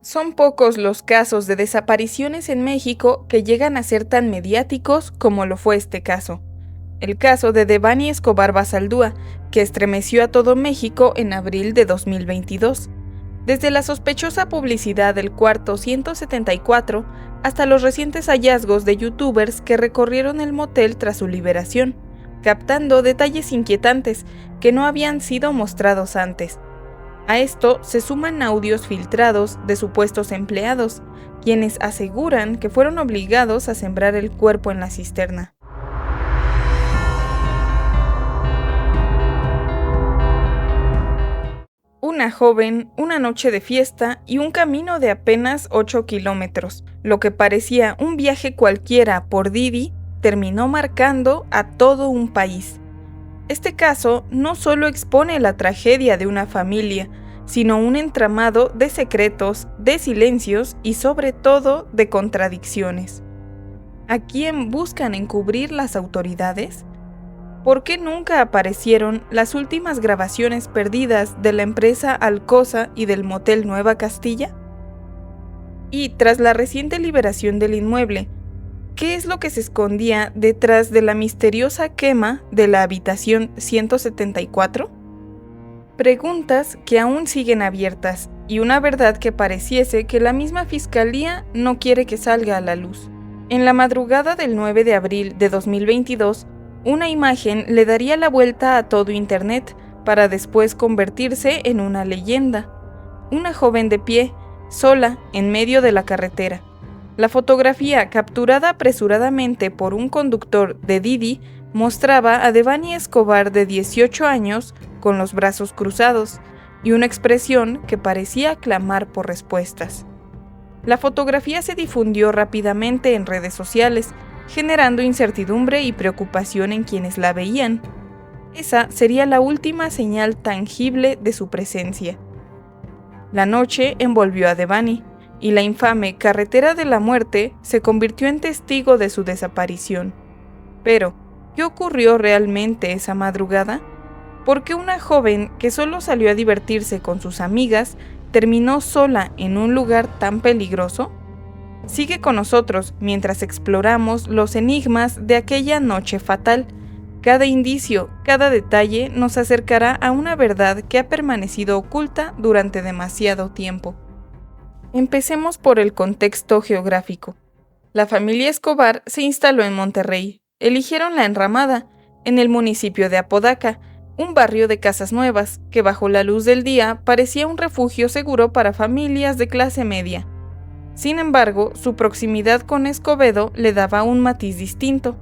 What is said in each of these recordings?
Son pocos los casos de desapariciones en México que llegan a ser tan mediáticos como lo fue este caso. El caso de Devani Escobar Basaldúa, que estremeció a todo México en abril de 2022. Desde la sospechosa publicidad del cuarto 174 hasta los recientes hallazgos de youtubers que recorrieron el motel tras su liberación, captando detalles inquietantes que no habían sido mostrados antes. A esto se suman audios filtrados de supuestos empleados, quienes aseguran que fueron obligados a sembrar el cuerpo en la cisterna. Una joven, una noche de fiesta y un camino de apenas 8 kilómetros. Lo que parecía un viaje cualquiera por Didi terminó marcando a todo un país. Este caso no solo expone la tragedia de una familia, sino un entramado de secretos, de silencios y sobre todo de contradicciones. ¿A quién buscan encubrir las autoridades? ¿Por qué nunca aparecieron las últimas grabaciones perdidas de la empresa Alcosa y del motel Nueva Castilla? Y tras la reciente liberación del inmueble, ¿qué es lo que se escondía detrás de la misteriosa quema de la habitación 174? Preguntas que aún siguen abiertas y una verdad que pareciese que la misma fiscalía no quiere que salga a la luz. En la madrugada del 9 de abril de 2022, una imagen le daría la vuelta a todo Internet para después convertirse en una leyenda. Una joven de pie, sola, en medio de la carretera. La fotografía, capturada apresuradamente por un conductor de Didi, mostraba a Devani Escobar de 18 años con los brazos cruzados y una expresión que parecía clamar por respuestas. La fotografía se difundió rápidamente en redes sociales, generando incertidumbre y preocupación en quienes la veían. Esa sería la última señal tangible de su presencia. La noche envolvió a Devani, y la infame Carretera de la Muerte se convirtió en testigo de su desaparición. Pero, ¿qué ocurrió realmente esa madrugada? ¿Por qué una joven que solo salió a divertirse con sus amigas terminó sola en un lugar tan peligroso? Sigue con nosotros mientras exploramos los enigmas de aquella noche fatal. Cada indicio, cada detalle nos acercará a una verdad que ha permanecido oculta durante demasiado tiempo. Empecemos por el contexto geográfico. La familia Escobar se instaló en Monterrey. Eligieron La Enramada, en el municipio de Apodaca, un barrio de casas nuevas que bajo la luz del día parecía un refugio seguro para familias de clase media. Sin embargo, su proximidad con Escobedo le daba un matiz distinto.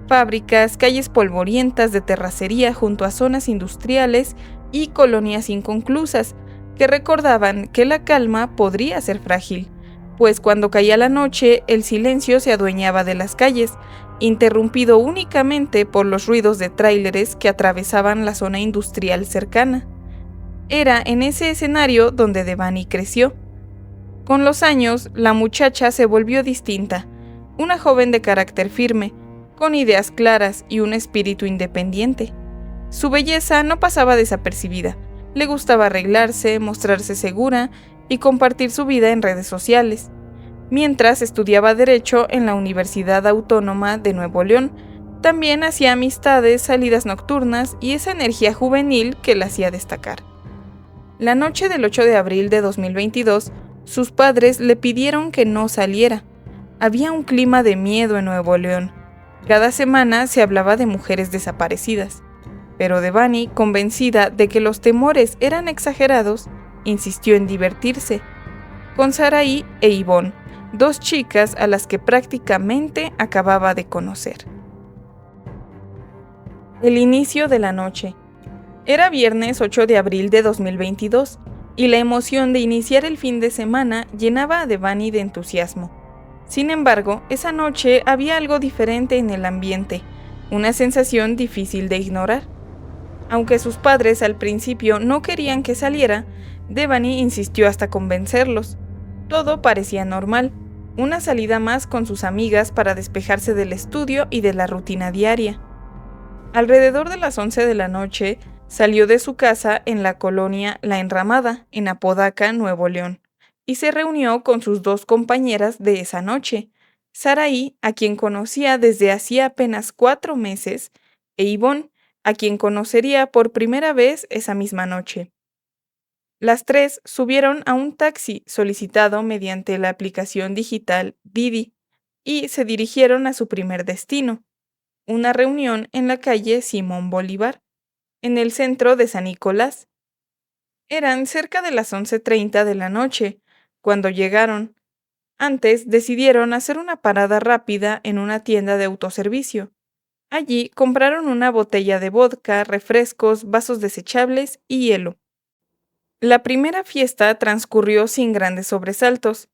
Fábricas, calles polvorientas de terracería junto a zonas industriales y colonias inconclusas, que recordaban que la calma podría ser frágil, pues cuando caía la noche el silencio se adueñaba de las calles, interrumpido únicamente por los ruidos de tráileres que atravesaban la zona industrial cercana. Era en ese escenario donde Devani creció. Con los años, la muchacha se volvió distinta, una joven de carácter firme, con ideas claras y un espíritu independiente. Su belleza no pasaba desapercibida. Le gustaba arreglarse, mostrarse segura y compartir su vida en redes sociales. Mientras estudiaba Derecho en la Universidad Autónoma de Nuevo León, también hacía amistades, salidas nocturnas y esa energía juvenil que la hacía destacar. La noche del 8 de abril de 2022, sus padres le pidieron que no saliera. Había un clima de miedo en Nuevo León. Cada semana se hablaba de mujeres desaparecidas. Pero Devani, convencida de que los temores eran exagerados, insistió en divertirse, con Saraí e Ivonne, dos chicas a las que prácticamente acababa de conocer. El inicio de la noche. Era viernes 8 de abril de 2022, y la emoción de iniciar el fin de semana llenaba a Devani de entusiasmo. Sin embargo, esa noche había algo diferente en el ambiente, una sensación difícil de ignorar. Aunque sus padres al principio no querían que saliera, Devani insistió hasta convencerlos. Todo parecía normal, una salida más con sus amigas para despejarse del estudio y de la rutina diaria. Alrededor de las 11 de la noche, salió de su casa en la colonia La Enramada, en Apodaca, Nuevo León, y se reunió con sus dos compañeras de esa noche, Saraí, a quien conocía desde hacía apenas 4 meses, e Yvonne, a quien conocería por primera vez esa misma noche. Las tres subieron a un taxi solicitado mediante la aplicación digital Didi y se dirigieron a su primer destino, una reunión en la calle Simón Bolívar, en el centro de San Nicolás. Eran cerca de las 11:30 de la noche cuando llegaron. Antes decidieron hacer una parada rápida en una tienda de autoservicio. Allí compraron una botella de vodka, refrescos, vasos desechables y hielo. La primera fiesta transcurrió sin grandes sobresaltos,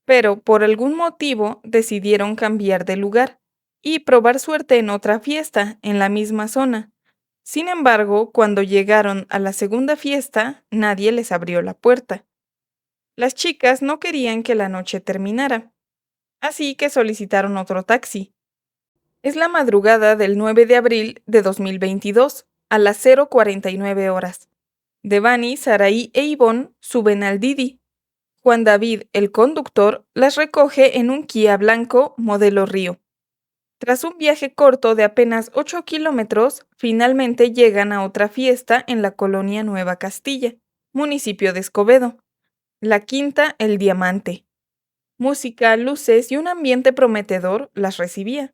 pero por algún motivo decidieron cambiar de lugar y probar suerte en otra fiesta en la misma zona. Sin embargo, cuando llegaron a la segunda fiesta, nadie les abrió la puerta. Las chicas no querían que la noche terminara, así que solicitaron otro taxi. Es la madrugada del 9 de abril de 2022, a las 0:49 horas. Devani, Saraí e Yvonne suben al Didi. Juan David, el conductor, las recoge en un Kia blanco modelo Río. Tras un viaje corto de apenas 8 kilómetros, finalmente llegan a otra fiesta en la colonia Nueva Castilla, municipio de Escobedo. La quinta, El Diamante. Música, luces y un ambiente prometedor las recibía.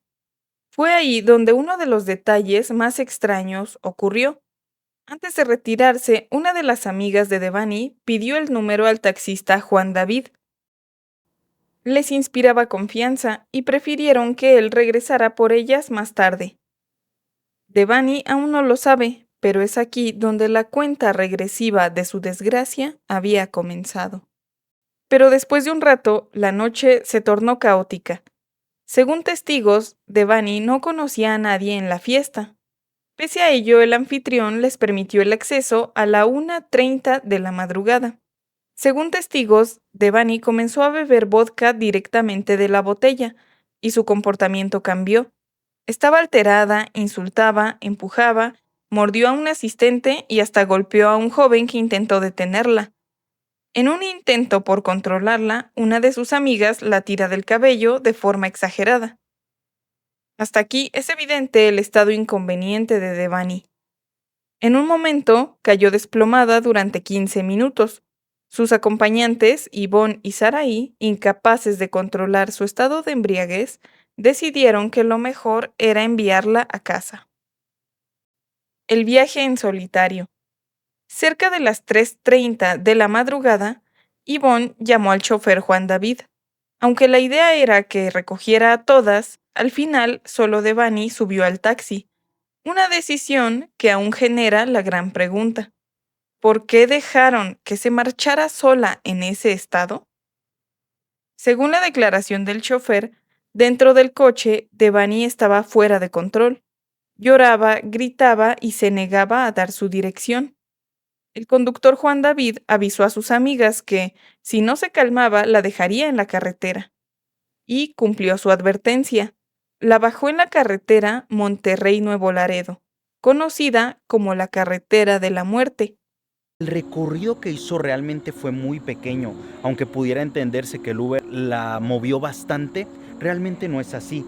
Fue ahí donde uno de los detalles más extraños ocurrió. Antes de retirarse, una de las amigas de Devani pidió el número al taxista Juan David. Les inspiraba confianza y prefirieron que él regresara por ellas más tarde. Devani aún no lo sabe, pero es aquí donde la cuenta regresiva de su desgracia había comenzado. Pero después de un rato, la noche se tornó caótica. Según testigos, Devani no conocía a nadie en la fiesta. Pese a ello, el anfitrión les permitió el acceso a la 1:30 de la madrugada. Según testigos, Devani comenzó a beber vodka directamente de la botella, y su comportamiento cambió. Estaba alterada, insultaba, empujaba, mordió a un asistente y hasta golpeó a un joven que intentó detenerla. En un intento por controlarla, una de sus amigas la tira del cabello de forma exagerada. Hasta aquí es evidente el estado inconveniente de Devani. En un momento cayó desplomada durante 15 minutos. Sus acompañantes, Yvonne y Saraí, incapaces de controlar su estado de embriaguez, decidieron que lo mejor era enviarla a casa. El viaje en solitario. Cerca de las 3:30 de la madrugada, Yvonne llamó al chofer Juan David. Aunque la idea era que recogiera a todas, al final solo Devani subió al taxi. Una decisión que aún genera la gran pregunta. ¿Por qué dejaron que se marchara sola en ese estado? Según la declaración del chofer, dentro del coche, Devani estaba fuera de control. Lloraba, gritaba y se negaba a dar su dirección. El conductor Juan David avisó a sus amigas que, si no se calmaba, la dejaría en la carretera. Y cumplió su advertencia. La bajó en la carretera Monterrey-Nuevo Laredo, conocida como la carretera de la muerte. El recorrido que hizo realmente fue muy pequeño, aunque pudiera entenderse que el Uber la movió bastante, realmente no es así.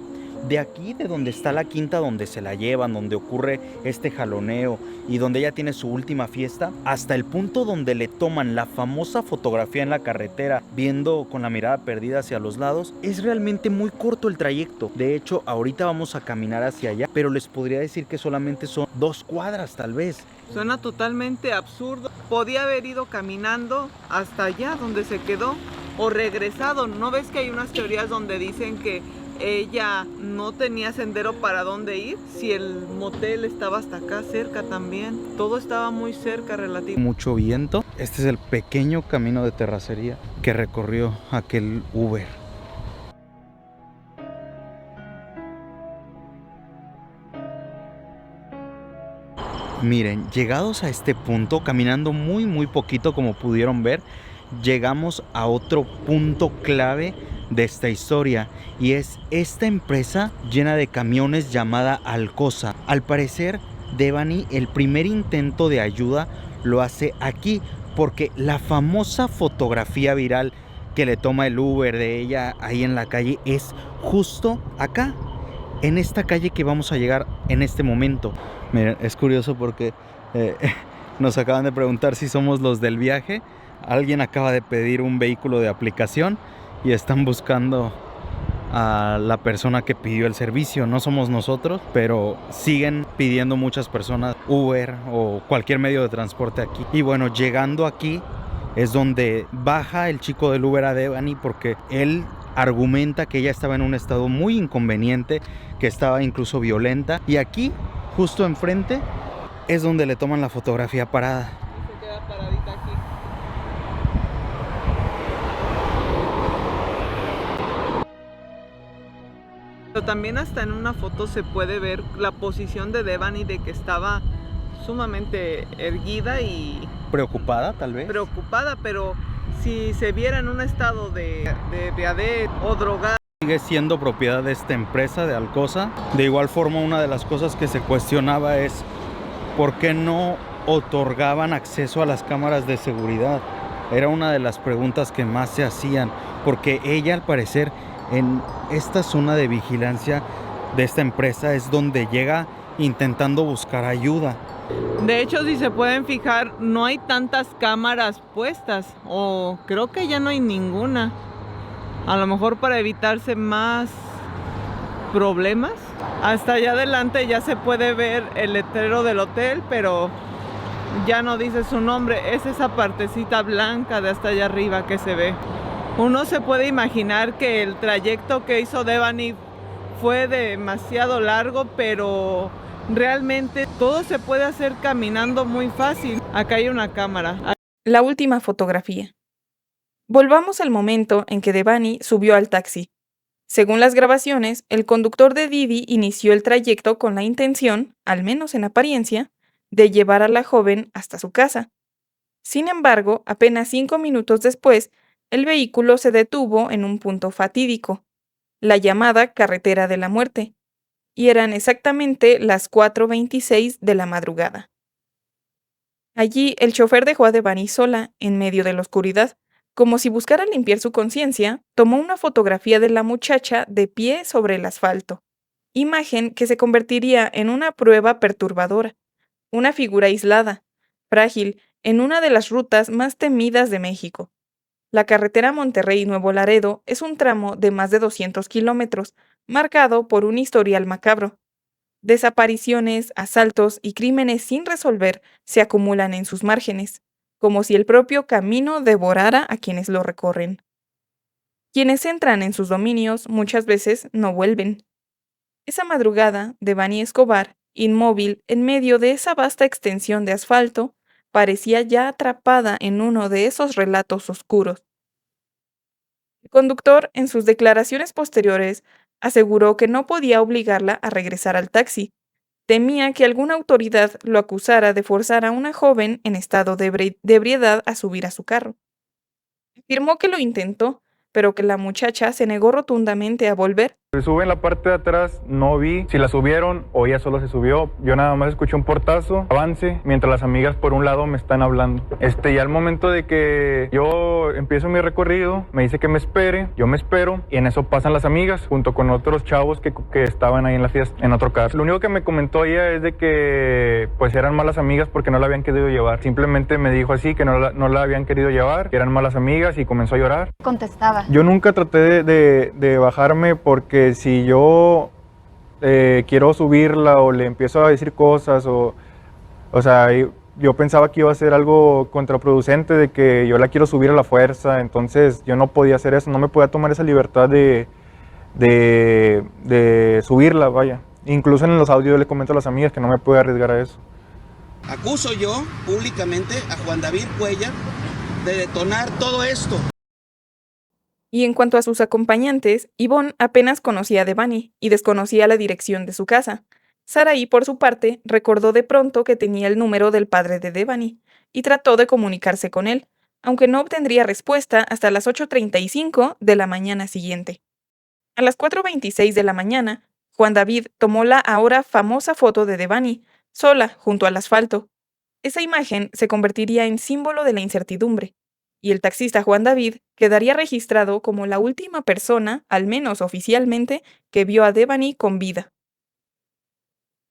De aquí, de donde está la quinta, donde se la llevan, donde ocurre este jaloneo y donde ella tiene su última fiesta, hasta el punto donde le toman la famosa fotografía en la carretera, viendo con la mirada perdida hacia los lados, es realmente muy corto el trayecto. De hecho, ahorita vamos a caminar hacia allá, pero les podría decir que solamente son 2 cuadras tal vez. Suena totalmente absurdo. Podía haber ido caminando hasta allá donde se quedó o regresado. ¿No ves que hay unas teorías donde dicen que ella no tenía sendero para dónde ir? Si el motel estaba hasta acá cerca también. Todo estaba muy cerca relativo. Mucho viento. Este es el pequeño camino de terracería que recorrió aquel Uber. Miren, llegados a este punto, caminando muy poquito como pudieron ver, llegamos a otro punto clave de esta historia, y es esta empresa llena de camiones llamada Alcosa. Al parecer, Devani el primer intento de ayuda lo hace aquí, porque la famosa fotografía viral que le toma el Uber de ella ahí en la calle es justo acá, en esta calle que vamos a llegar en este momento. Miren, es curioso porque nos acaban de preguntar si somos los del viaje. Alguien acaba de pedir un vehículo de aplicación y están buscando a la persona que pidió el servicio. No somos nosotros, pero siguen pidiendo muchas personas Uber o cualquier medio de transporte aquí. Y bueno, llegando aquí es donde baja el chico del Uber a Devani, porque él argumenta que ella estaba en un estado muy inconveniente, que estaba incluso violenta. Y aquí, justo enfrente, es donde le toman la fotografía parada. Se queda paradita aquí. Pero también hasta en una foto se puede ver la posición de Devani, de que estaba sumamente erguida y Preocupada, tal vez. preocupada, pero si se viera en un estado de embriaguez o drogada. Sigue siendo propiedad de esta empresa de Alcosa. De igual forma, una de las cosas que se cuestionaba es por qué no otorgaban acceso a las cámaras de seguridad. Era una de las preguntas que más se hacían, porque ella, al parecer, en esta zona de vigilancia de esta empresa es donde llega intentando buscar ayuda. De hecho, si se pueden fijar, no hay tantas cámaras puestas, o creo que ya no hay ninguna. A lo mejor para evitarse más problemas. Hasta allá adelante ya se puede ver el letrero del hotel, pero ya no dice su nombre. Es esa partecita blanca de hasta allá arriba que se ve. Uno se puede imaginar que el trayecto que hizo Devani fue demasiado largo, pero realmente todo se puede hacer caminando muy fácil. Acá hay una cámara. La última fotografía. Volvamos al momento en que Devani subió al taxi. Según las grabaciones, el conductor de Didi inició el trayecto con la intención, al menos en apariencia, de llevar a la joven hasta su casa. Sin embargo, apenas 5 minutos después, el vehículo se detuvo en un punto fatídico, la llamada Carretera de la Muerte, y eran exactamente las 4:26 de la madrugada. Allí, el chofer dejó a Devani sola, en medio de la oscuridad. Como si buscara limpiar su conciencia, tomó una fotografía de la muchacha de pie sobre el asfalto, imagen que se convertiría en una prueba perturbadora, una figura aislada, frágil, en una de las rutas más temidas de México. La carretera Monterrey-Nuevo Laredo es un tramo de más de 200 kilómetros, marcado por un historial macabro. Desapariciones, asaltos y crímenes sin resolver se acumulan en sus márgenes, como si el propio camino devorara a quienes lo recorren. Quienes entran en sus dominios muchas veces no vuelven. Esa madrugada, Devani Escobar, inmóvil en medio de esa vasta extensión de asfalto, parecía ya atrapada en uno de esos relatos oscuros. El conductor, en sus declaraciones posteriores, aseguró que no podía obligarla a regresar al taxi. Temía que alguna autoridad lo acusara de forzar a una joven en estado de ebriedad a subir a su carro. Afirmó que lo intentó, pero que la muchacha se negó rotundamente a volver. Se sube en la parte de atrás, no vi si la subieron o ella solo se subió. Yo nada más escuché un portazo, avance, mientras las amigas por un lado me están hablando. Ya al momento de que yo empiezo mi recorrido, me dice que me espere, yo me espero y en eso pasan las amigas junto con otros chavos que estaban ahí en la fiesta, en otro carro. Lo único que me comentó ella es de que pues eran malas amigas porque no la habían querido llevar. Simplemente me dijo así que no la habían querido llevar, que eran malas amigas y comenzó a llorar. Contestaba. Yo nunca traté de bajarme porque si yo quiero subirla o le empiezo a decir cosas o sea, yo pensaba que iba a ser algo contraproducente, de que yo la quiero subir a la fuerza, entonces yo no podía hacer eso, no me podía tomar esa libertad de subirla, vaya. Incluso en los audios le comento a las amigas que no me puedo arriesgar a eso. Acuso yo públicamente a Juan David Cuellar de detonar todo esto. Y en cuanto a sus acompañantes, Ivonne apenas conocía a Devani y desconocía la dirección de su casa. Saraí, por su parte, recordó de pronto que tenía el número del padre de Devani y trató de comunicarse con él, aunque no obtendría respuesta hasta las 8:35 de la mañana siguiente. A las 4:26 de la mañana, Juan David tomó la ahora famosa foto de Devani, sola junto al asfalto. Esa imagen se convertiría en símbolo de la incertidumbre. y el taxista Juan David quedaría registrado como la última persona, al menos oficialmente, que vio a Devani con vida.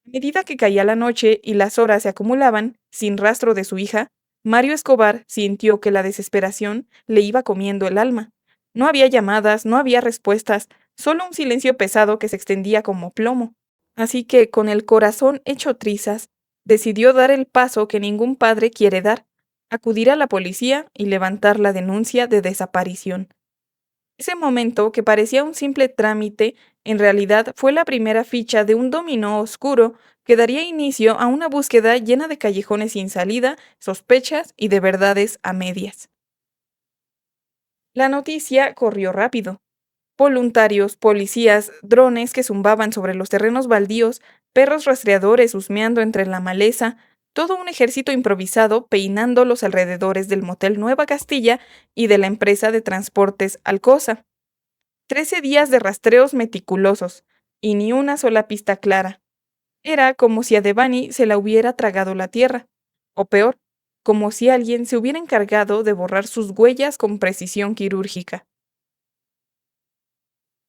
A medida que caía la noche y las horas se acumulaban, sin rastro de su hija, Mario Escobar sintió que la desesperación le iba comiendo el alma. No había llamadas, no había respuestas, solo un silencio pesado que se extendía como plomo. Así que, con el corazón hecho trizas, decidió dar el paso que ningún padre quiere dar, acudir a la policía y levantar la denuncia de desaparición. Ese momento, que parecía un simple trámite, en realidad fue la primera ficha de un dominó oscuro que daría inicio a una búsqueda llena de callejones sin salida, sospechas y de verdades a medias. La noticia corrió rápido. Voluntarios, policías, drones que zumbaban sobre los terrenos baldíos, perros rastreadores husmeando entre la maleza, todo un ejército improvisado peinando los alrededores del motel Nueva Castilla y de la empresa de transportes Alcosa. 13 días de rastreos meticulosos, y ni una sola pista clara. Era como si a Devani se la hubiera tragado la tierra, o peor, como si alguien se hubiera encargado de borrar sus huellas con precisión quirúrgica.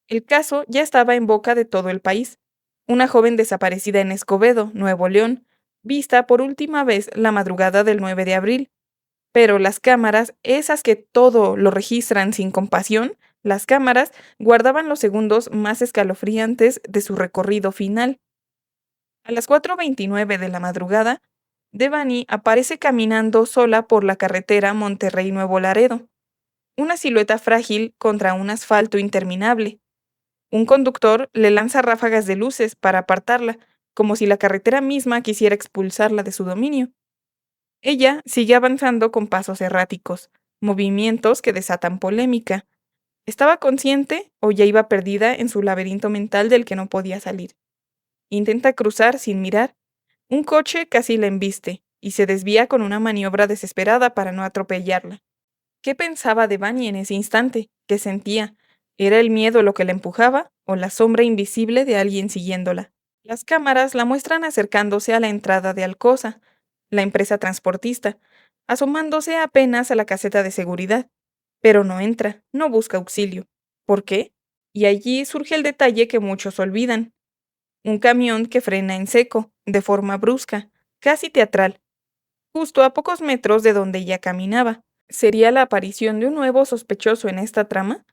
El caso ya estaba en boca de todo el país. Una joven desaparecida en Escobedo, Nuevo León, vista por última vez la madrugada del 9 de abril. Pero las cámaras, esas que todo lo registran sin compasión, las cámaras guardaban los segundos más escalofriantes de su recorrido final. A las 4:29 de la madrugada, Devani aparece caminando sola por la carretera Monterrey-Nuevo Laredo, una silueta frágil contra un asfalto interminable. Un conductor le lanza ráfagas de luces para apartarla, como si la carretera misma quisiera expulsarla de su dominio. Ella sigue avanzando con pasos erráticos, movimientos que desatan polémica. ¿Estaba consciente o ya iba perdida en su laberinto mental del que no podía salir? Intenta cruzar sin mirar. Un coche casi la embiste y se desvía con una maniobra desesperada para no atropellarla. ¿Qué pensaba Devani en ese instante? ¿Qué sentía? ¿Era el miedo lo que la empujaba o la sombra invisible de alguien siguiéndola? Las cámaras la muestran acercándose a la entrada de Alcosa, la empresa transportista, asomándose apenas a la caseta de seguridad. Pero no entra, no busca auxilio. ¿Por qué? Y allí surge el detalle que muchos olvidan. Un camión que frena en seco, de forma brusca, casi teatral, justo a pocos metros de donde ella caminaba. ¿Sería la aparición de un nuevo sospechoso en esta trama?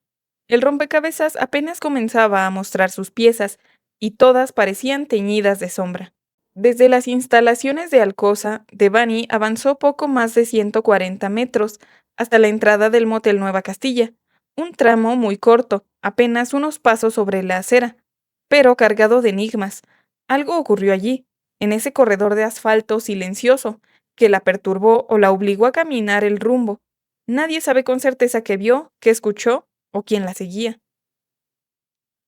El rompecabezas apenas comenzaba a mostrar sus piezas, y todas parecían teñidas de sombra. Desde las instalaciones de Alcosa, Devani avanzó poco más de 140 metros hasta la entrada del motel Nueva Castilla, un tramo muy corto, apenas unos pasos sobre la acera, pero cargado de enigmas. Algo ocurrió allí, en ese corredor de asfalto silencioso, que la perturbó o la obligó a caminar el rumbo. Nadie sabe con certeza qué vio, qué escuchó o quién la seguía.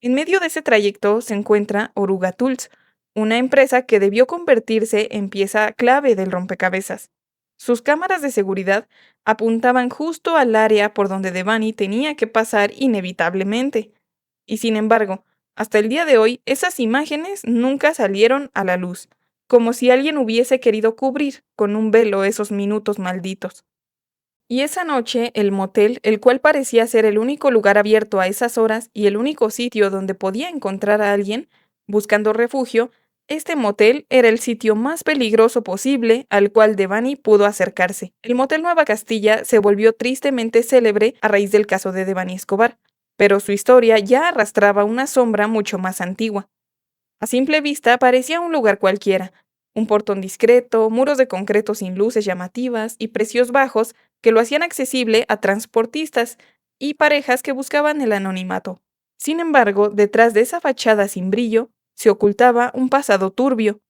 En medio de ese trayecto se encuentra Oruga Tools, una empresa que debió convertirse en pieza clave del rompecabezas. Sus cámaras de seguridad apuntaban justo al área por donde Devani tenía que pasar inevitablemente. Y sin embargo, hasta el día de hoy, esas imágenes nunca salieron a la luz, como si alguien hubiese querido cubrir con un velo esos minutos malditos. Y esa noche, el motel, el cual parecía ser el único lugar abierto a esas horas y el único sitio donde podía encontrar a alguien buscando refugio, este motel era el sitio más peligroso posible al cual Devani pudo acercarse. El motel Nueva Castilla se volvió tristemente célebre a raíz del caso de Devani Escobar, pero su historia ya arrastraba una sombra mucho más antigua. A simple vista parecía un lugar cualquiera, un portón discreto, muros de concreto sin luces llamativas y precios bajos que lo hacían accesible a transportistas y parejas que buscaban el anonimato. Sin embargo, detrás de esa fachada sin brillo, se ocultaba un pasado turbio.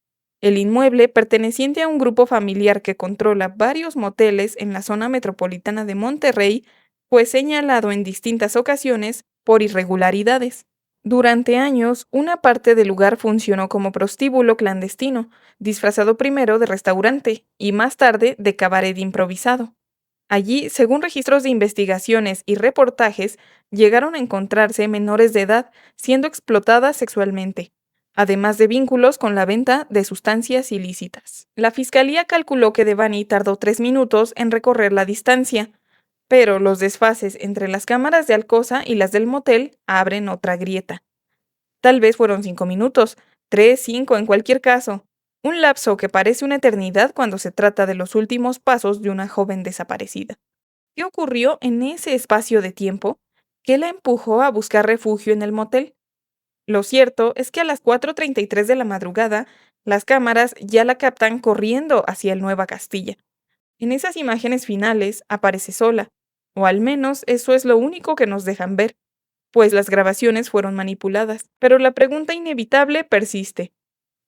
El inmueble, perteneciente a un grupo familiar que controla varios moteles en la zona metropolitana de Monterrey, fue señalado en distintas ocasiones por irregularidades. Durante años, una parte del lugar funcionó como prostíbulo clandestino, disfrazado primero de restaurante y más tarde de cabaret improvisado. Allí, según registros de investigaciones y reportajes, llegaron a encontrarse menores de edad siendo explotadas sexualmente, además de vínculos con la venta de sustancias ilícitas. La fiscalía calculó que Devani tardó 3 minutos en recorrer la distancia, Pero los desfases entre las cámaras de Alcosa y las del motel abren otra grieta. Tal vez fueron 5 minutos, 3, 5, en cualquier caso. Un lapso que parece una eternidad cuando se trata de los últimos pasos de una joven desaparecida. ¿Qué ocurrió en ese espacio de tiempo que la empujó a buscar refugio en el motel? Lo cierto es que a las 4:33 de la madrugada, las cámaras ya la captan corriendo hacia el Nueva Castilla. En esas imágenes finales aparece sola, o al menos eso es lo único que nos dejan ver, pues las grabaciones fueron manipuladas. Pero la pregunta inevitable persiste,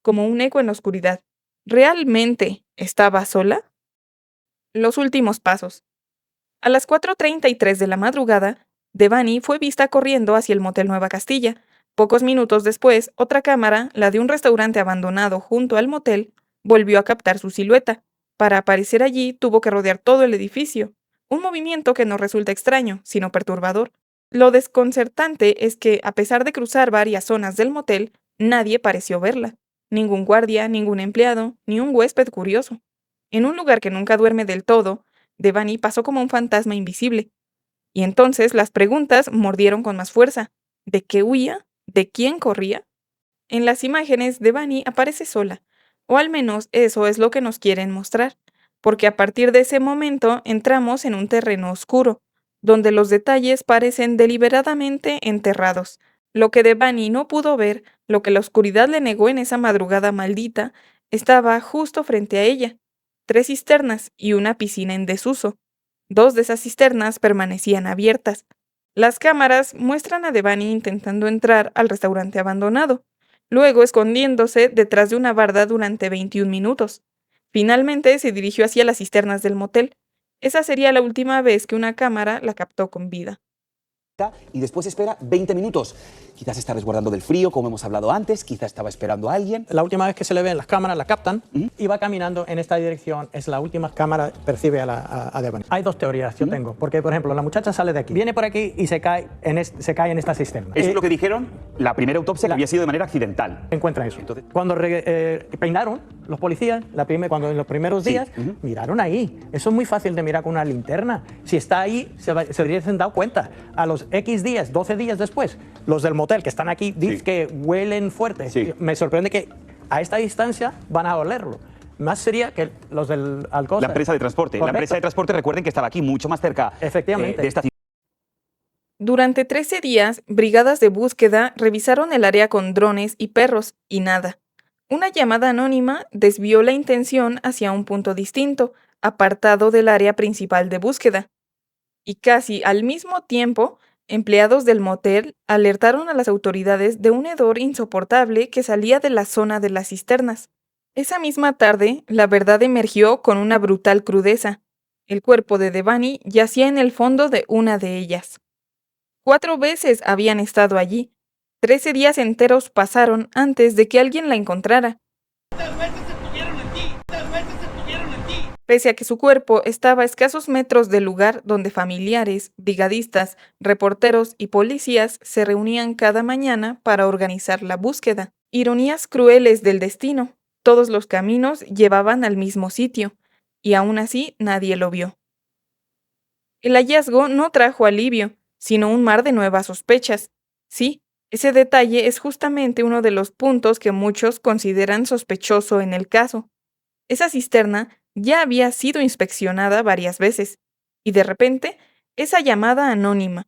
como un eco en la oscuridad. ¿Realmente estaba sola? Los últimos pasos. A las 4:33 de la madrugada, Devani fue vista corriendo hacia el motel Nueva Castilla. Pocos minutos después, otra cámara, la de un restaurante abandonado junto al motel, volvió a captar su silueta. Para aparecer allí tuvo que rodear todo el edificio, un movimiento que no resulta extraño, sino perturbador. Lo desconcertante es que, a pesar de cruzar varias zonas del motel, nadie pareció verla. Ningún guardia, ningún empleado, ni un huésped curioso. En un lugar que nunca duerme del todo, Devani pasó como un fantasma invisible. Y entonces las preguntas mordieron con más fuerza. ¿De qué huía? ¿De quién corría? En las imágenes, Devani aparece sola, o al menos eso es lo que nos quieren mostrar, porque a partir de ese momento entramos en un terreno oscuro, donde los detalles parecen deliberadamente enterrados. Lo que Devani no pudo ver, lo que la oscuridad le negó en esa madrugada maldita, estaba justo frente a ella. 3 cisternas y una piscina en desuso. 2 de esas cisternas permanecían abiertas. Las cámaras muestran a Devani intentando entrar al restaurante abandonado, luego escondiéndose detrás de una barda durante 21 minutos. Finalmente se dirigió hacia las cisternas del motel. Esa sería la última vez que una cámara la captó con vida. Y después espera 20 minutos. Quizás está resguardando del frío, como hemos hablado antes, quizás estaba esperando a alguien. La última vez que se le ve en las cámaras, la captan y va caminando en esta dirección. Es la última cámara percibe a Devani. Hay 2 teorías yo tengo, porque por ejemplo, la muchacha sale de aquí, viene por aquí y se cae en esta cisterna. Eso es lo que dijeron, la primera autopsia que había sido de manera accidental. Encuentra eso. Entonces, cuando peinaron los policías, cuando en los primeros días, miraron ahí. Eso es muy fácil de mirar con una linterna. Si está ahí, se hubiesen dado cuenta. A los X días, 12 días después, los del motel que están aquí dicen que huelen fuerte. Me sorprende que a esta distancia van a olerlo. Más sería que los del Alcosa. La empresa de transporte. Correcto. La empresa de transporte, recuerden que estaba aquí, mucho más cerca Efectivamente. de esta ciudad. Durante 13 días, brigadas de búsqueda revisaron el área con drones y perros, y nada. Una llamada anónima desvió la intención hacia un punto distinto, apartado del área principal de búsqueda. Y casi al mismo tiempo, empleados del motel alertaron a las autoridades de un hedor insoportable que salía de la zona de las cisternas. Esa misma tarde, la verdad emergió con una brutal crudeza. El cuerpo de Devani yacía en el fondo de una de ellas. 4 veces habían estado allí. 13 días enteros pasaron antes de que alguien la encontrara. Pese a que su cuerpo estaba a escasos metros del lugar donde familiares, brigadistas, reporteros y policías se reunían cada mañana para organizar la búsqueda. Ironías crueles del destino. Todos los caminos llevaban al mismo sitio, y aún así nadie lo vio. El hallazgo no trajo alivio, sino un mar de nuevas sospechas. Sí, ese detalle es justamente uno de los puntos que muchos consideran sospechoso en el caso. Esa cisterna ya había sido inspeccionada varias veces, y de repente, esa llamada anónima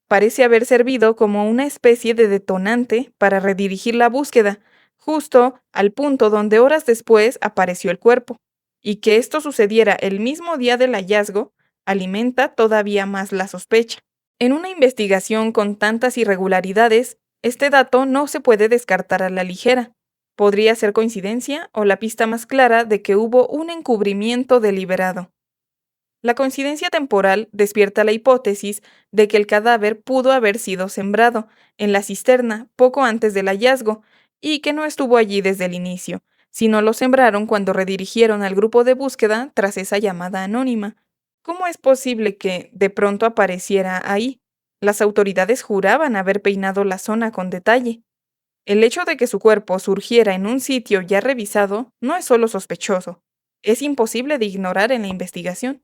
parece haber servido como una especie de detonante para redirigir la búsqueda, justo al punto donde horas después apareció el cuerpo. Y que esto sucediera el mismo día del hallazgo alimenta todavía más la sospecha. En una investigación con tantas irregularidades, este dato no se puede descartar a la ligera. Podría ser coincidencia o la pista más clara de que hubo un encubrimiento deliberado. La coincidencia temporal despierta la hipótesis de que el cadáver pudo haber sido sembrado en la cisterna poco antes del hallazgo y que no estuvo allí desde el inicio, sino lo sembraron cuando redirigieron al grupo de búsqueda tras esa llamada anónima. ¿Cómo es posible que de pronto apareciera ahí? Las autoridades juraban haber peinado la zona con detalle. El hecho de que su cuerpo surgiera en un sitio ya revisado no es solo sospechoso, es imposible de ignorar en la investigación.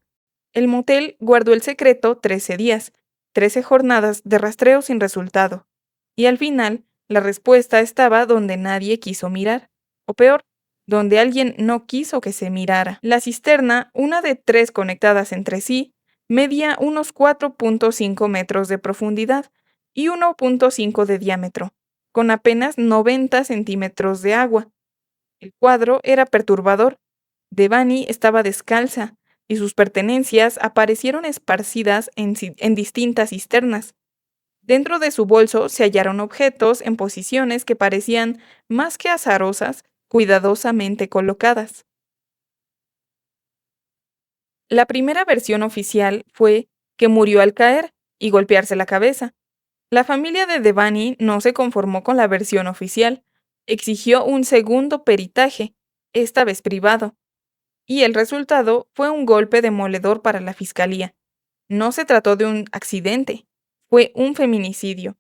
El motel guardó el secreto 13 días, 13 jornadas de rastreo sin resultado. Y al final, la respuesta estaba donde nadie quiso mirar. O peor, donde alguien no quiso que se mirara. La cisterna, una de 3 conectadas entre sí, medía unos 4.5 metros de profundidad y 1.5 de diámetro, con apenas 90 centímetros de agua. El cuadro era perturbador. Devani estaba descalza y sus pertenencias aparecieron esparcidas en distintas cisternas. Dentro de su bolso se hallaron objetos en posiciones que parecían más que azarosas, cuidadosamente colocadas. La primera versión oficial fue que murió al caer y golpearse la cabeza. La familia de Devani no se conformó con la versión oficial, exigió un segundo peritaje, esta vez privado, y el resultado fue un golpe demoledor para la fiscalía. No se trató de un accidente, fue un feminicidio.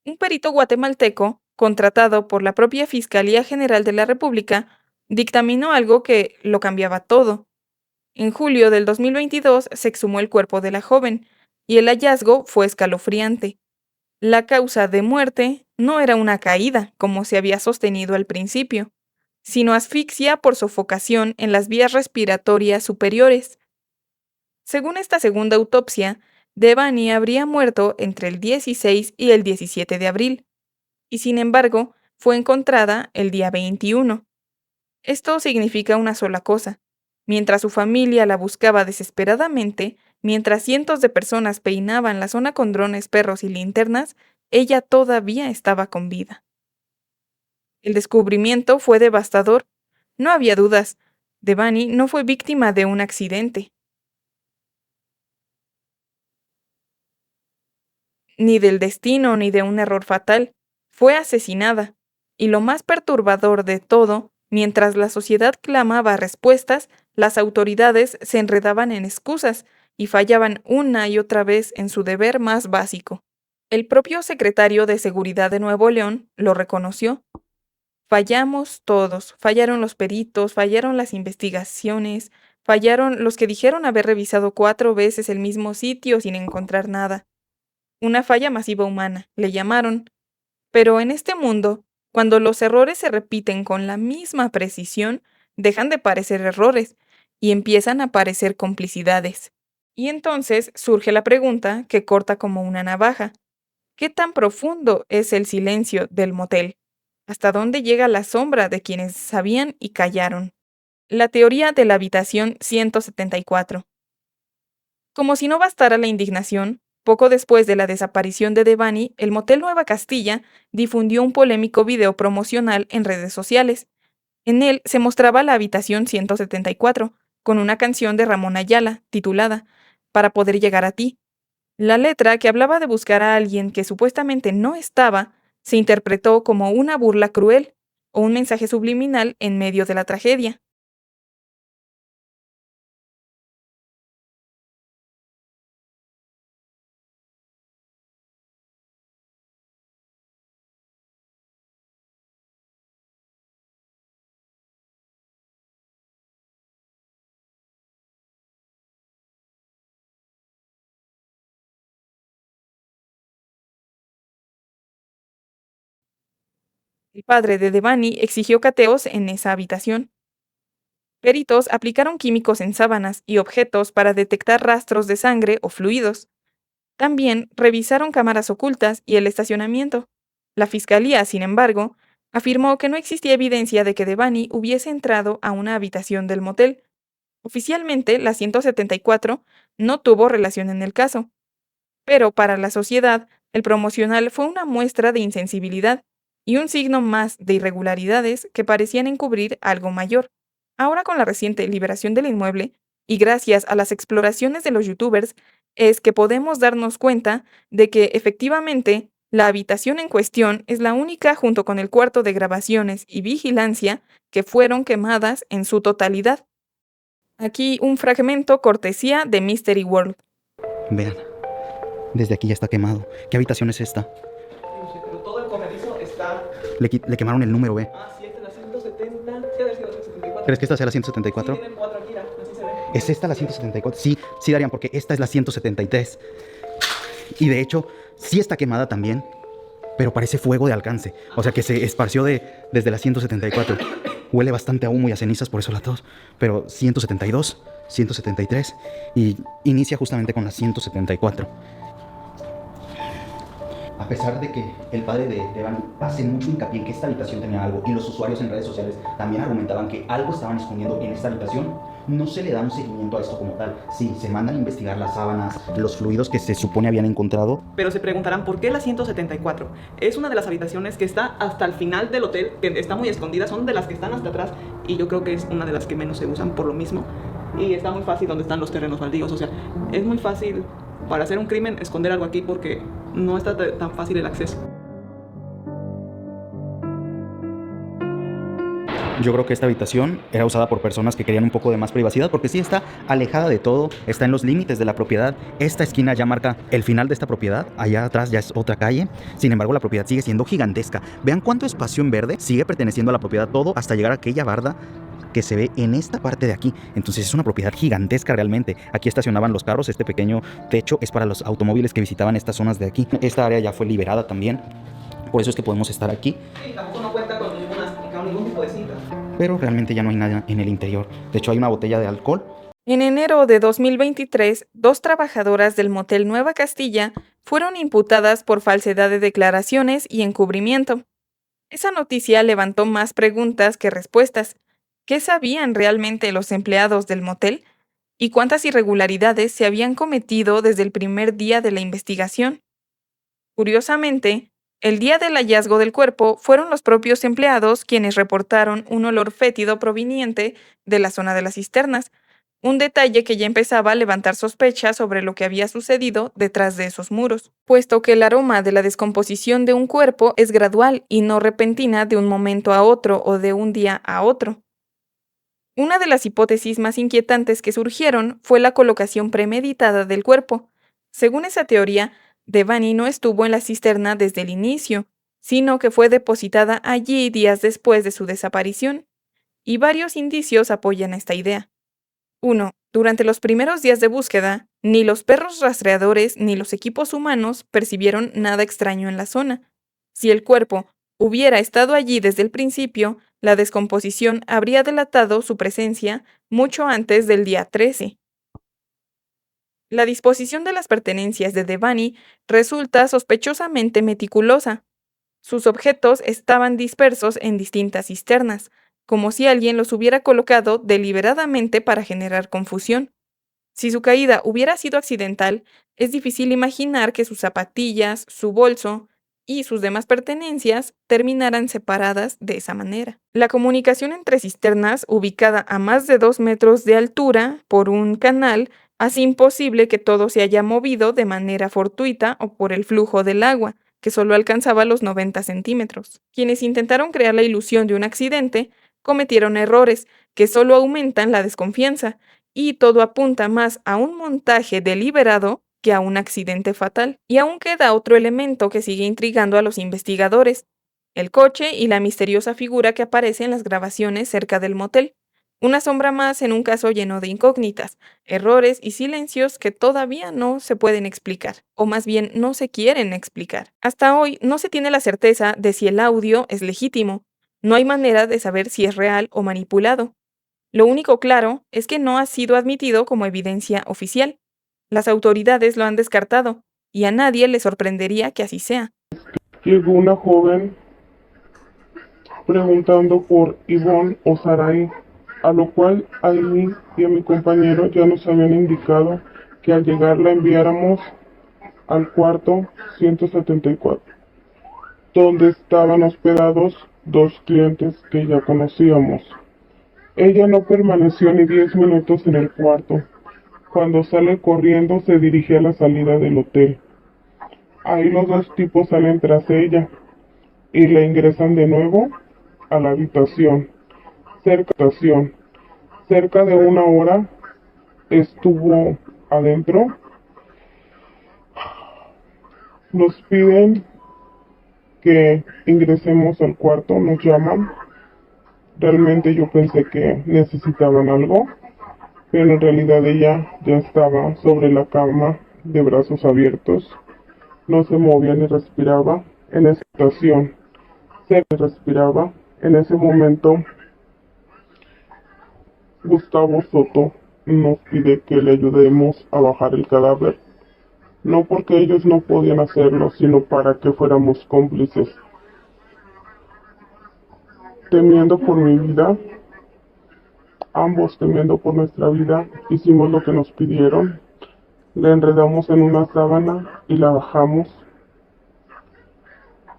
Un perito guatemalteco, contratado por la propia Fiscalía General de la República, dictaminó algo que lo cambiaba todo. En julio del 2022 se exhumó el cuerpo de la joven, y el hallazgo fue escalofriante. La causa de muerte no era una caída, como se había sostenido al principio, sino asfixia por sofocación en las vías respiratorias superiores. Según esta segunda autopsia, Devani habría muerto entre el 16 y el 17 de abril, y sin embargo fue encontrada el día 21. Esto significa una sola cosa. Mientras su familia la buscaba desesperadamente, mientras cientos de personas peinaban la zona con drones, perros y linternas, ella todavía estaba con vida. El descubrimiento fue devastador. No había dudas. Devani no fue víctima de un accidente, ni del destino, ni de un error fatal. Fue asesinada. Y lo más perturbador de todo, mientras la sociedad clamaba respuestas, las autoridades se enredaban en excusas y fallaban una y otra vez en su deber más básico. El propio secretario de Seguridad de Nuevo León lo reconoció. Fallamos todos, fallaron los peritos, fallaron las investigaciones, fallaron los que dijeron haber revisado 4 veces el mismo sitio sin encontrar nada. Una falla masiva humana, le llamaron. Pero en este mundo, cuando los errores se repiten con la misma precisión, dejan de parecer errores y empiezan a parecer complicidades. Y entonces surge la pregunta que corta como una navaja. ¿Qué tan profundo es el silencio del motel? ¿Hasta dónde llega la sombra de quienes sabían y callaron? La teoría de la habitación 174. Como si no bastara la indignación, poco después de la desaparición de Devani, el Motel Nueva Castilla difundió un polémico video promocional en redes sociales. En él se mostraba la habitación 174, con una canción de Ramón Ayala, titulada Para poder llegar a ti. La letra, que hablaba de buscar a alguien que supuestamente no estaba, se interpretó como una burla cruel o un mensaje subliminal en medio de la tragedia. El padre de Devani exigió cateos en esa habitación. Peritos aplicaron químicos en sábanas y objetos para detectar rastros de sangre o fluidos. También revisaron cámaras ocultas y el estacionamiento. La fiscalía, sin embargo, afirmó que no existía evidencia de que Devani hubiese entrado a una habitación del motel. Oficialmente, la 174 no tuvo relación en el caso. Pero para la sociedad, el promocional fue una muestra de insensibilidad y un signo más de irregularidades que parecían encubrir algo mayor. Ahora, con la reciente liberación del inmueble, y gracias a las exploraciones de los youtubers, es que podemos darnos cuenta de que efectivamente la habitación en cuestión es la única, junto con el cuarto de grabaciones y vigilancia, que fueron quemadas en su totalidad. Aquí un fragmento cortesía de Mystery World. Vean, desde aquí ya está quemado. ¿Qué habitación es esta? Pero todo el comedizo está... Le quemaron el número, ve. Ah, sí, esta es la 170, sí, debe ser la 174. ¿Crees que esta sea la 174? Sí, tienen 4 aquí, así se ve. ¿Es esta la 174? Sí, sí, Darían, porque esta es la 173. Y de hecho, sí está quemada también, pero parece fuego de alcance. O sea que se esparció desde la 174. Huele bastante a humo y a cenizas, por eso la tos. Pero 172, 173 y inicia justamente con la 174. A pesar de que el padre de Devani hace mucho hincapié en que esta habitación tenía algo y los usuarios en redes sociales también argumentaban que algo estaban escondiendo en esta habitación, no se le da un seguimiento a esto como tal. Sí, se mandan a investigar las sábanas, los fluidos que se supone habían encontrado. Pero se preguntarán, ¿por qué la 174? Es una de las habitaciones que está hasta el final del hotel, que está muy escondida, son de las que están hasta atrás, y yo creo que es una de las que menos se usan por lo mismo. Y está muy fácil donde están los terrenos baldíos, o sea, es muy fácil para hacer un crimen esconder algo aquí porque no está tan fácil el acceso. Yo creo que esta habitación era usada por personas que querían un poco de más privacidad, porque sí está alejada de todo, está en los límites de la propiedad. Esta esquina ya marca el final de esta propiedad, allá atrás ya es otra calle. Sin embargo, la propiedad sigue siendo gigantesca. Vean cuánto espacio en verde sigue perteneciendo a la propiedad, todo hasta llegar a aquella barda que se ve en esta parte de aquí. Entonces es una propiedad gigantesca realmente. Aquí estacionaban los carros, este pequeño techo es para los automóviles que visitaban estas zonas de aquí. Esta área ya fue liberada también, por eso es que podemos estar aquí. Sí, tampoco no cuenta con ningún tipo de cinta. Pero realmente ya no hay nada en el interior. De hecho hay una botella de alcohol. En enero de 2023, 2 trabajadoras del motel Nueva Castilla fueron imputadas por falsedad de declaraciones y encubrimiento. Esa noticia levantó más preguntas que respuestas. ¿Qué sabían realmente los empleados del motel? ¿Y cuántas irregularidades se habían cometido desde el primer día de la investigación? Curiosamente, el día del hallazgo del cuerpo fueron los propios empleados quienes reportaron un olor fétido proveniente de la zona de las cisternas, un detalle que ya empezaba a levantar sospechas sobre lo que había sucedido detrás de esos muros, puesto que el aroma de la descomposición de un cuerpo es gradual y no repentina de un momento a otro o de un día a otro. Una de las hipótesis más inquietantes que surgieron fue la colocación premeditada del cuerpo. Según esa teoría, Devani no estuvo en la cisterna desde el inicio, sino que fue depositada allí días después de su desaparición, y varios indicios apoyan esta idea. 1. Durante los primeros días de búsqueda, ni los perros rastreadores ni los equipos humanos percibieron nada extraño en la zona. Si el cuerpo hubiera estado allí desde el principio, la descomposición habría delatado su presencia mucho antes del día 13. La disposición de las pertenencias de Devani resulta sospechosamente meticulosa. Sus objetos estaban dispersos en distintas cisternas, como si alguien los hubiera colocado deliberadamente para generar confusión. Si su caída hubiera sido accidental, es difícil imaginar que sus zapatillas, su bolso y sus demás pertenencias terminaran separadas de esa manera. La comunicación entre cisternas, ubicada a más de 2 metros de altura por un canal, hace imposible que todo se haya movido de manera fortuita o por el flujo del agua, que solo alcanzaba los 90 centímetros. Quienes intentaron crear la ilusión de un accidente cometieron errores que solo aumentan la desconfianza, y todo apunta más a un montaje deliberado que a un accidente fatal. Y aún queda otro elemento que sigue intrigando a los investigadores: el coche y la misteriosa figura que aparece en las grabaciones cerca del motel. Una sombra más en un caso lleno de incógnitas, errores y silencios que todavía no se pueden explicar, o más bien no se quieren explicar. Hasta hoy no se tiene la certeza de si el audio es legítimo. No hay manera de saber si es real o manipulado. Lo único claro es que no ha sido admitido como evidencia oficial. Las autoridades lo han descartado, y a nadie le sorprendería que así sea. Llegó una joven preguntando por Ivonne o Sarai, a lo cual a mí y a mi compañero ya nos habían indicado que al llegar la enviáramos al cuarto 174, donde estaban hospedados 2 clientes que ya conocíamos. Ella no permaneció ni 10 minutos en el cuarto. Cuando sale corriendo se dirige a la salida del hotel. Ahí los 2 tipos salen tras ella y la ingresan de nuevo a la habitación. Cerca de 1 hora estuvo adentro. Nos piden que ingresemos al cuarto, nos llaman. Realmente yo pensé que necesitaban algo. pero en realidad ella ya estaba sobre la cama de brazos abiertos. No se movía ni respiraba. En esa situación se respiraba. En ese momento, Gustavo Soto nos pide que le ayudemos a bajar el cadáver. No porque ellos no podían hacerlo, sino para que fuéramos cómplices. Temiendo por mi vida, ambos temiendo por nuestra vida, hicimos lo que nos pidieron. La enredamos en una sábana y la bajamos.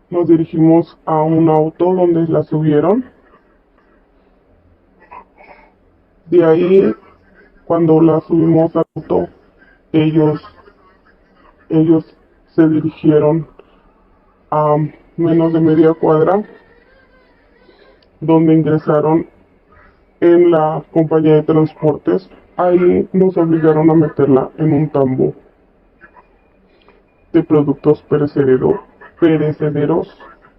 Nos dirigimos a un auto donde la subieron. De ahí, cuando la subimos al auto, ellos se dirigieron a menos de media cuadra, donde ingresaron en la compañía de transportes. Ahí nos obligaron a meterla en un tambo de productos perecederos.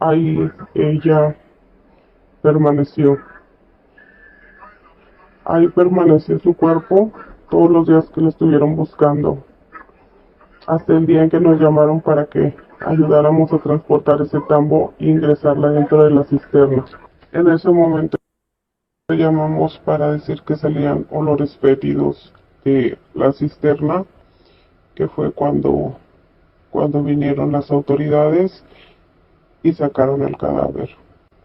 Ahí ella permaneció. Ahí permaneció su cuerpo todos los días que la estuvieron buscando, hasta el día en que nos llamaron para que ayudáramos a transportar ese tambo e ingresarla dentro de la cisterna. En ese momento llamamos para decir que salían olores fétidos de la cisterna, que fue cuando vinieron las autoridades y sacaron el cadáver.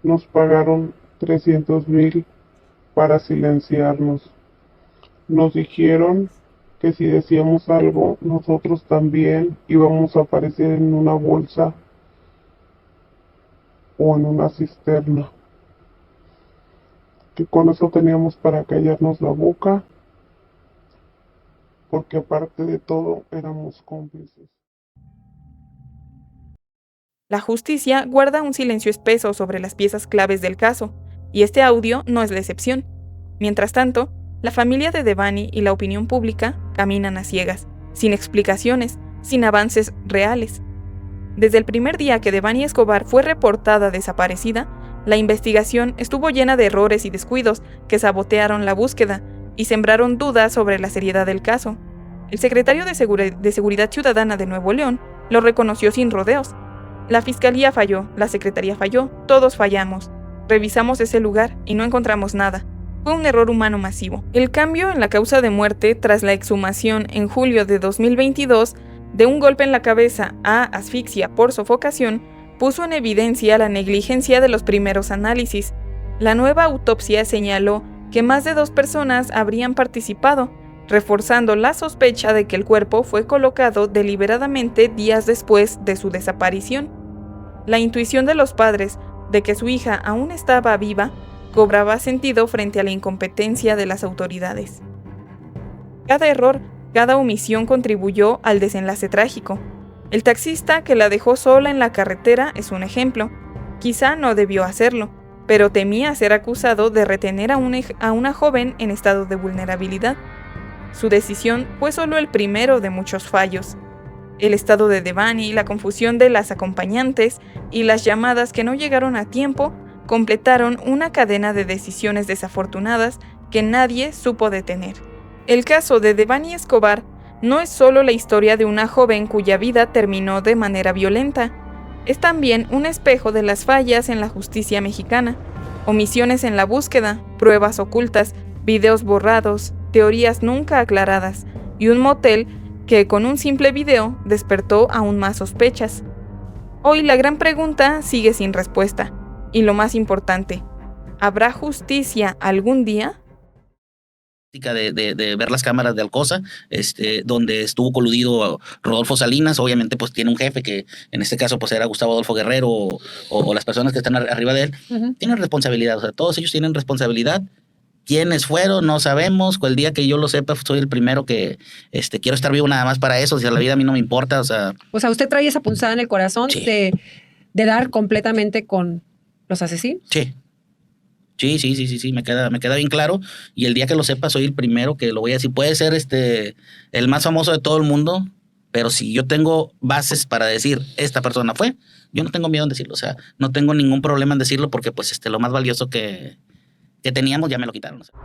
Nos pagaron 300,000 para silenciarnos. Nos dijeron que si decíamos algo, nosotros también íbamos a aparecer en una bolsa o en una cisterna. Que con eso teníamos para callarnos la boca, porque aparte de todo éramos cómplices. La justicia guarda un silencio espeso sobre las piezas claves del caso, y este audio no es la excepción. Mientras tanto, la familia de Devani y la opinión pública caminan a ciegas, sin explicaciones, sin avances reales. Desde el primer día que Devani Escobar fue reportada desaparecida, la investigación estuvo llena de errores y descuidos que sabotearon la búsqueda y sembraron dudas sobre la seriedad del caso. El secretario de Seguridad Ciudadana de Nuevo León lo reconoció sin rodeos. La fiscalía falló, la secretaría falló, todos fallamos. Revisamos ese lugar y no encontramos nada. Fue un error humano masivo. El cambio en la causa de muerte tras la exhumación en julio de 2022 de un golpe en la cabeza a asfixia por sofocación puso en evidencia la negligencia de los primeros análisis. La nueva autopsia señaló que más de 2 personas habrían participado, reforzando la sospecha de que el cuerpo fue colocado deliberadamente días después de su desaparición. La intuición de los padres de que su hija aún estaba viva cobraba sentido frente a la incompetencia de las autoridades. Cada error, cada omisión contribuyó al desenlace trágico. El taxista que la dejó sola en la carretera es un ejemplo. Quizá no debió hacerlo, pero temía ser acusado de retener a una joven en estado de vulnerabilidad. Su decisión fue solo el primero de muchos fallos. El estado de Devani, la confusión de las acompañantes y las llamadas que no llegaron a tiempo completaron una cadena de decisiones desafortunadas que nadie supo detener. El caso de Devani Escobar no es solo la historia de una joven cuya vida terminó de manera violenta, es también un espejo de las fallas en la justicia mexicana, omisiones en la búsqueda, pruebas ocultas, videos borrados, teorías nunca aclaradas y un motel que con un simple video despertó aún más sospechas. Hoy la gran pregunta sigue sin respuesta, y lo más importante, ¿habrá justicia algún día? De ver las cámaras de Alcosa, donde estuvo coludido Rodolfo Salinas. Obviamente pues tiene un jefe que en este caso pues era Gustavo Adolfo Guerrero o las personas que están arriba de él. Tienen responsabilidad, o sea, todos ellos tienen responsabilidad. ¿Quiénes fueron? No sabemos. El día que yo lo sepa, soy el primero que quiero estar vivo nada más para eso. O sea, la vida a mí no me importa. O sea, usted trae esa punzada en el corazón sí. de dar completamente con los asesinos. Sí. Sí, me queda bien claro. Y el día que lo sepa, soy el primero que lo voy a decir. Puede ser el más famoso de todo el mundo, pero si yo tengo bases para decir esta persona fue, yo no tengo miedo en decirlo. O sea, no tengo ningún problema en decirlo porque pues lo más valioso que teníamos ya me lo quitaron. O sea.